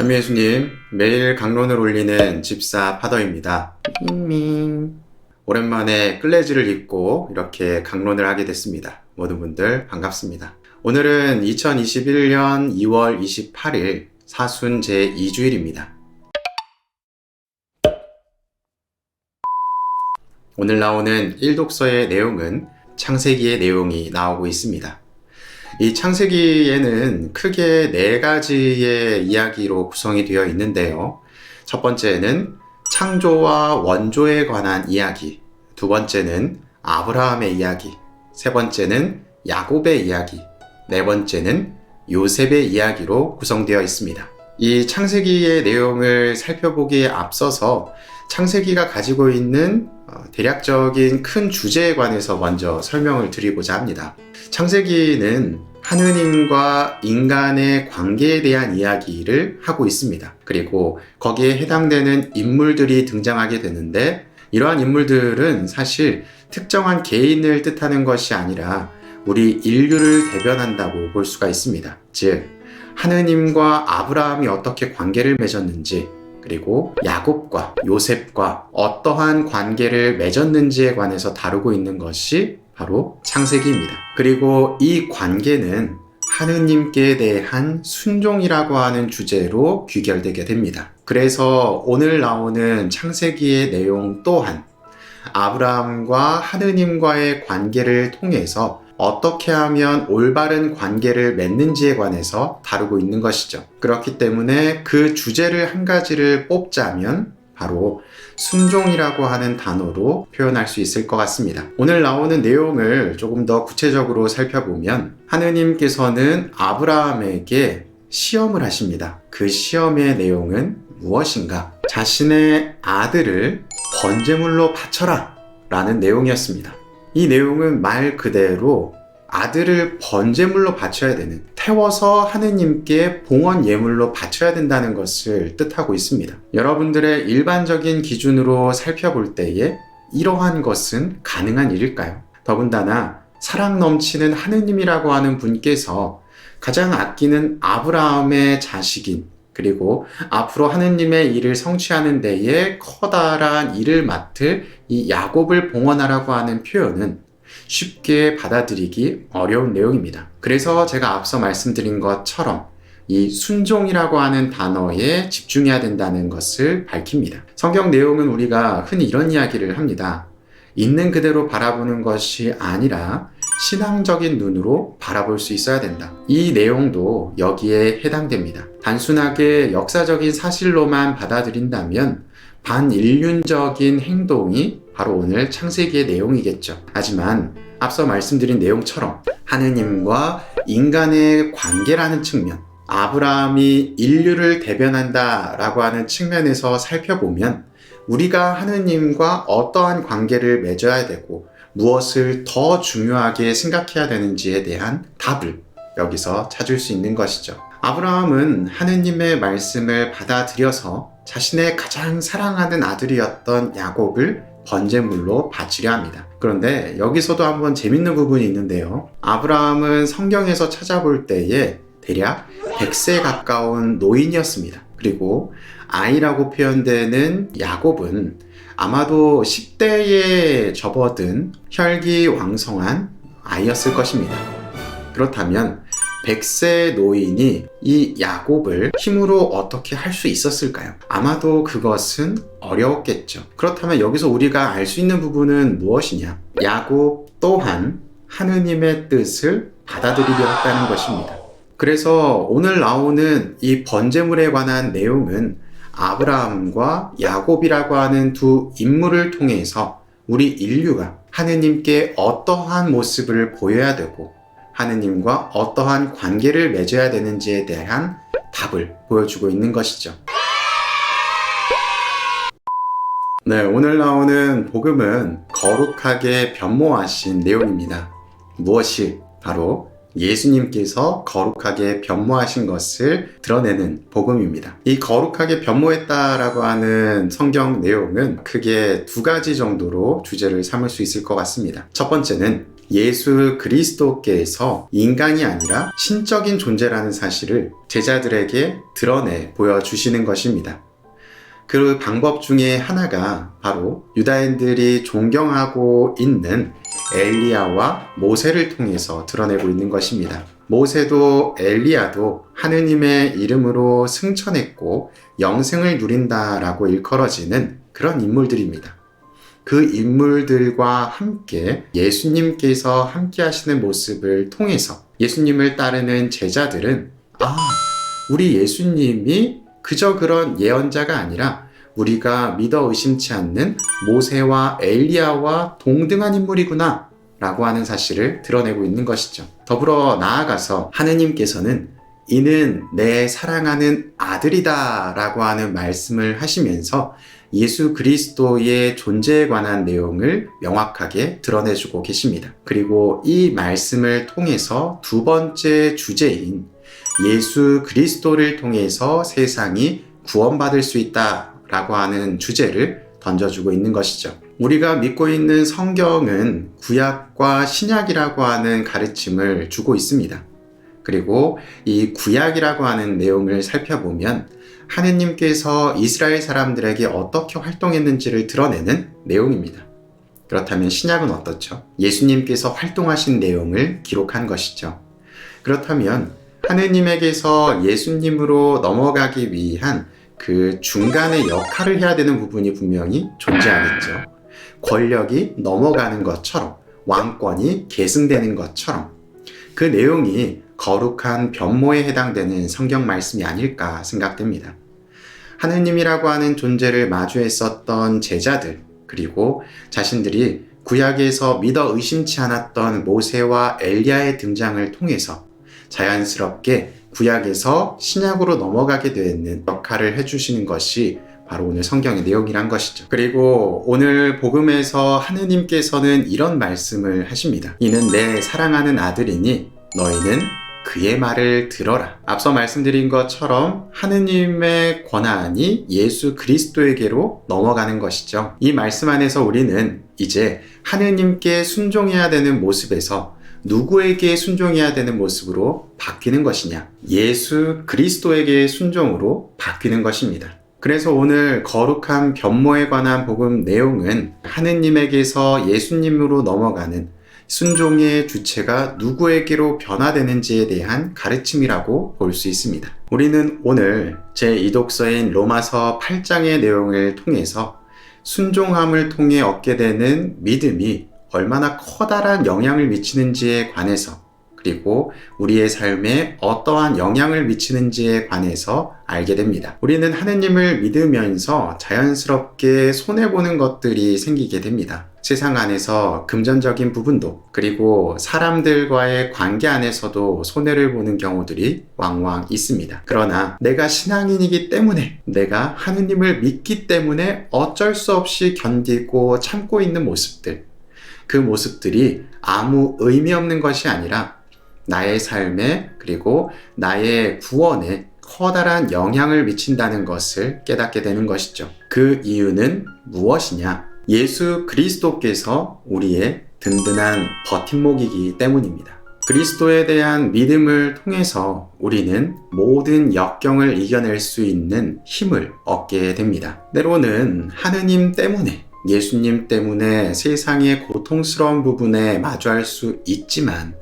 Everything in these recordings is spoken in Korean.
찬미 예수님, 매일 강론을 올리는 집사 파더입니다. 오랜만에 클레지를 입고 이렇게 강론을 하게 됐습니다. 모든 분들 반갑습니다. 오늘은 2021년 2월 28일 사순 제2주일입니다. 오늘 나오는 1독서의 내용은 창세기의 내용이 나오고 있습니다. 이 창세기에는 크게 4가지의 이야기로 구성이 되어 있는데요. 첫 번째는 창조와 원조에 관한 이야기, 두 번째는 아브라함의 이야기, 세 번째는 야곱의 이야기, 네 번째는 요셉의 이야기로 구성되어 있습니다. 이 창세기의 내용을 살펴보기에 앞서서 창세기가 가지고 있는 대략적인 큰 주제에 관해서 먼저 설명을 드리고자 합니다. 창세기는 하느님과 인간의 관계에 대한 이야기를 하고 있습니다. 그리고 거기에 해당되는 인물들이 등장하게 되는데, 이러한 인물들은 사실 특정한 개인을 뜻하는 것이 아니라 우리 인류를 대변한다고 볼 수가 있습니다. 즉, 하느님과 아브라함이 어떻게 관계를 맺었는지, 그리고 야곱과 요셉과 어떠한 관계를 맺었는지에 관해서 다루고 있는 것이 바로 창세기입니다. 그리고 이 관계는 하느님께 대한 순종이라고 하는 주제로 귀결되게 됩니다. 그래서 오늘 나오는 창세기의 내용 또한 아브라함과 하느님과의 관계를 통해서 어떻게 하면 올바른 관계를 맺는지에 관해서 다루고 있는 것이죠. 그렇기 때문에 그 주제를 한 가지를 뽑자면 바로 순종이라고 하는 단어로 표현할 수 있을 것 같습니다. 오늘 나오는 내용을 조금 더 구체적으로 살펴보면 하느님께서는 아브라함에게 시험을 하십니다. 그 시험의 내용은 무엇인가? 자신의 아들을 번제물로 바쳐라 라는 내용이었습니다. 이 내용은 말 그대로 아들을 번제물로 바쳐야 되는, 태워서 하느님께 봉헌 예물로 바쳐야 된다는 것을 뜻하고 있습니다. 여러분들의 일반적인 기준으로 살펴볼 때에 이러한 것은 가능한 일일까요? 더군다나 사랑 넘치는 하느님이라고 하는 분께서 가장 아끼는 아브라함의 자식인, 그리고 앞으로 하느님의 일을 성취하는 데에 커다란 일을 맡을 이 야곱을 봉헌하라고 하는 표현은 쉽게 받아들이기 어려운 내용입니다. 그래서 제가 앞서 말씀드린 것처럼 이 순종이라고 하는 단어에 집중해야 된다는 것을 밝힙니다. 성경 내용은 우리가 흔히 이런 이야기를 합니다. 있는 그대로 바라보는 것이 아니라 신앙적인 눈으로 바라볼 수 있어야 된다. 이 내용도 여기에 해당됩니다. 단순하게 역사적인 사실로만 받아들인다면 반인륜적인 행동이 바로 오늘 창세기의 내용이겠죠. 하지만 앞서 말씀드린 내용처럼 하느님과 인간의 관계라는 측면, 아브라함이 인류를 대변한다 라고 하는 측면에서 살펴보면 우리가 하느님과 어떠한 관계를 맺어야 되고 무엇을 더 중요하게 생각해야 되는지에 대한 답을 여기서 찾을 수 있는 것이죠. 아브라함은 하느님의 말씀을 받아들여서 자신의 가장 사랑하는 아들이었던 야곱을 번제물로 바치려 합니다. 그런데 여기서도 한번 재밌는 부분이 있는데요. 아브라함은 성경에서 찾아볼 때에 대략 100세 가까운 노인이었습니다. 그리고 아이라고 표현되는 야곱은 아마도 10대에 접어든 혈기왕성한 아이였을 것입니다. 그렇다면 100세 노인이 이 야곱을 힘으로 어떻게 할 수 있었을까요? 아마도 그것은 어려웠겠죠. 그렇다면 여기서 우리가 알 수 있는 부분은 무엇이냐? 야곱 또한 하느님의 뜻을 받아들이려 했다는 것입니다. 그래서 오늘 나오는 이 번제물에 관한 내용은 아브라함과 야곱이라고 하는 두 인물을 통해서 우리 인류가 하느님께 어떠한 모습을 보여야 되고 하느님과 어떠한 관계를 맺어야 되는지에 대한 답을 보여주고 있는 것이죠. 네, 오늘 나오는 복음은 거룩하게 변모하신 내용입니다. 무엇이? 바로 예수님께서 거룩하게 변모하신 것을 드러내는 복음입니다. 이 거룩하게 변모했다라고 하는 성경 내용은 크게 2가지 정도로 주제를 삼을 수 있을 것 같습니다. 첫 번째는 예수 그리스도께서 인간이 아니라 신적인 존재라는 사실을 제자들에게 드러내 보여주시는 것입니다. 그 방법 중에 하나가 바로 유다인들이 존경하고 있는 엘리야와 모세를 통해서 드러내고 있는 것입니다. 모세도 엘리야도 하느님의 이름으로 승천했고 영생을 누린다라고 일컬어지는 그런 인물들입니다. 그 인물들과 함께 예수님께서 함께 하시는 모습을 통해서 예수님을 따르는 제자들은 우리 예수님이 그저 그런 예언자가 아니라 우리가 믿어 의심치 않는 모세와 엘리야와 동등한 인물이구나 라고 하는 사실을 드러내고 있는 것이죠. 더불어 나아가서 하느님께서는 이는 내 사랑하는 아들이다 라고 하는 말씀을 하시면서 예수 그리스도의 존재에 관한 내용을 명확하게 드러내주고 계십니다. 그리고 이 말씀을 통해서 두 번째 주제인 예수 그리스도를 통해서 세상이 구원받을 수 있다라고 하는 주제를 던져주고 있는 것이죠. 우리가 믿고 있는 성경은 구약과 신약이라고 하는 가르침을 주고 있습니다. 그리고 이 구약이라고 하는 내용을 살펴보면 하느님께서 이스라엘 사람들에게 어떻게 활동했는지를 드러내는 내용입니다. 그렇다면 신약은 어떻죠? 예수님께서 활동하신 내용을 기록한 것이죠. 그렇다면 하느님에게서 예수님으로 넘어가기 위한 그 중간에 역할을 해야 되는 부분이 분명히 존재하겠죠. 권력이 넘어가는 것처럼, 왕권이 계승되는 것처럼 그 내용이 거룩한 변모에 해당되는 성경 말씀이 아닐까 생각됩니다. 하느님이라고 하는 존재를 마주했었던 제자들, 그리고 자신들이 구약에서 믿어 의심치 않았던 모세와 엘리야의 등장을 통해서 자연스럽게 구약에서 신약으로 넘어가게 되는 역할을 해주시는 것이 바로 오늘 성경의 내용이란 것이죠. 그리고 오늘 복음에서 하느님께서는 이런 말씀을 하십니다. 이는 내 사랑하는 아들이니 너희는 그의 말을 들어라. 앞서 말씀드린 것처럼 하느님의 권한이 예수 그리스도에게로 넘어가는 것이죠. 이 말씀 안에서 우리는 이제 하느님께 순종해야 되는 모습에서 누구에게 순종해야 되는 모습으로 바뀌는 것이냐? 예수 그리스도에게 순종으로 바뀌는 것입니다. 그래서 오늘 거룩한 변모에 관한 복음 내용은 하느님에게서 예수님으로 넘어가는 순종의 주체가 누구에게로 변화되는지에 대한 가르침이라고 볼 수 있습니다. 우리는 오늘 제2독서인 로마서 8장의 내용을 통해서 순종함을 통해 얻게 되는 믿음이 얼마나 커다란 영향을 미치는지에 관해서, 그리고 우리의 삶에 어떠한 영향을 미치는지에 관해서 알게 됩니다. 우리는 하느님을 믿으면서 자연스럽게 손해보는 것들이 생기게 됩니다. 세상 안에서 금전적인 부분도, 그리고 사람들과의 관계 안에서도 손해를 보는 경우들이 왕왕 있습니다. 그러나 내가 신앙인이기 때문에, 내가 하느님을 믿기 때문에 어쩔 수 없이 견디고 참고 있는 모습들, 그 모습들이 아무 의미 없는 것이 아니라 나의 삶에, 그리고 나의 구원에 커다란 영향을 미친다는 것을 깨닫게 되는 것이죠. 그 이유는 무엇이냐? 예수 그리스도께서 우리의 든든한 버팀목이기 때문입니다. 그리스도에 대한 믿음을 통해서 우리는 모든 역경을 이겨낼 수 있는 힘을 얻게 됩니다. 때로는 하느님 때문에, 예수님 때문에 세상의 고통스러운 부분에 마주할 수 있지만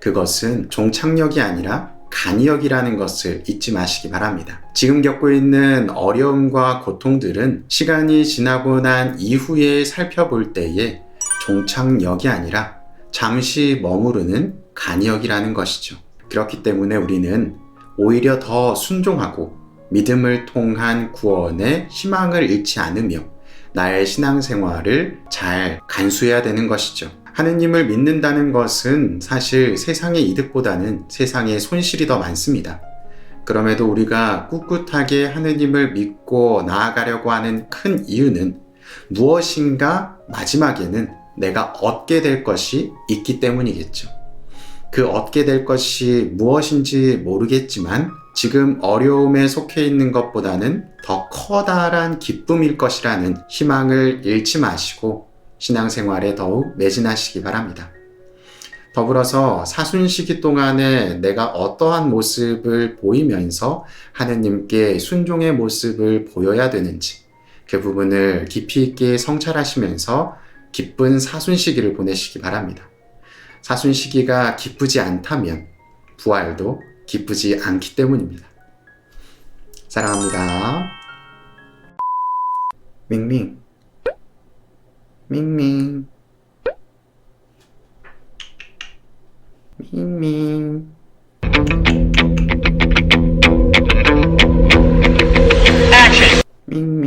그것은 종착역이 아니라 간이역이라는 것을 잊지 마시기 바랍니다. 지금 겪고 있는 어려움과 고통들은 시간이 지나고 난 이후에 살펴볼 때에 종착역이 아니라 잠시 머무르는 간이역이라는 것이죠. 그렇기 때문에 우리는 오히려 더 순종하고 믿음을 통한 구원에 희망을 잃지 않으며 나의 신앙생활을 잘 간수해야 되는 것이죠. 하느님을 믿는다는 것은 사실 세상의 이득보다는 세상의 손실이 더 많습니다. 그럼에도 우리가 꿋꿋하게 하느님을 믿고 나아가려고 하는 큰 이유는 무엇인가 마지막에는 내가 얻게 될 것이 있기 때문이겠죠. 그 얻게 될 것이 무엇인지 모르겠지만 지금 어려움에 속해 있는 것보다는 더 커다란 기쁨일 것이라는 희망을 잃지 마시고 신앙생활에 더욱 매진하시기 바랍니다. 더불어서 사순 시기 동안에 내가 어떠한 모습을 보이면서 하느님께 순종의 모습을 보여야 되는지 그 부분을 깊이 있게 성찰하시면서 기쁜 사순 시기를 보내시기 바랍니다. 사순 시기가 기쁘지 않다면 부활도 기쁘지 않기 때문입니다. 사랑합니다. 밍밍 밍밍 밍밍 밍밍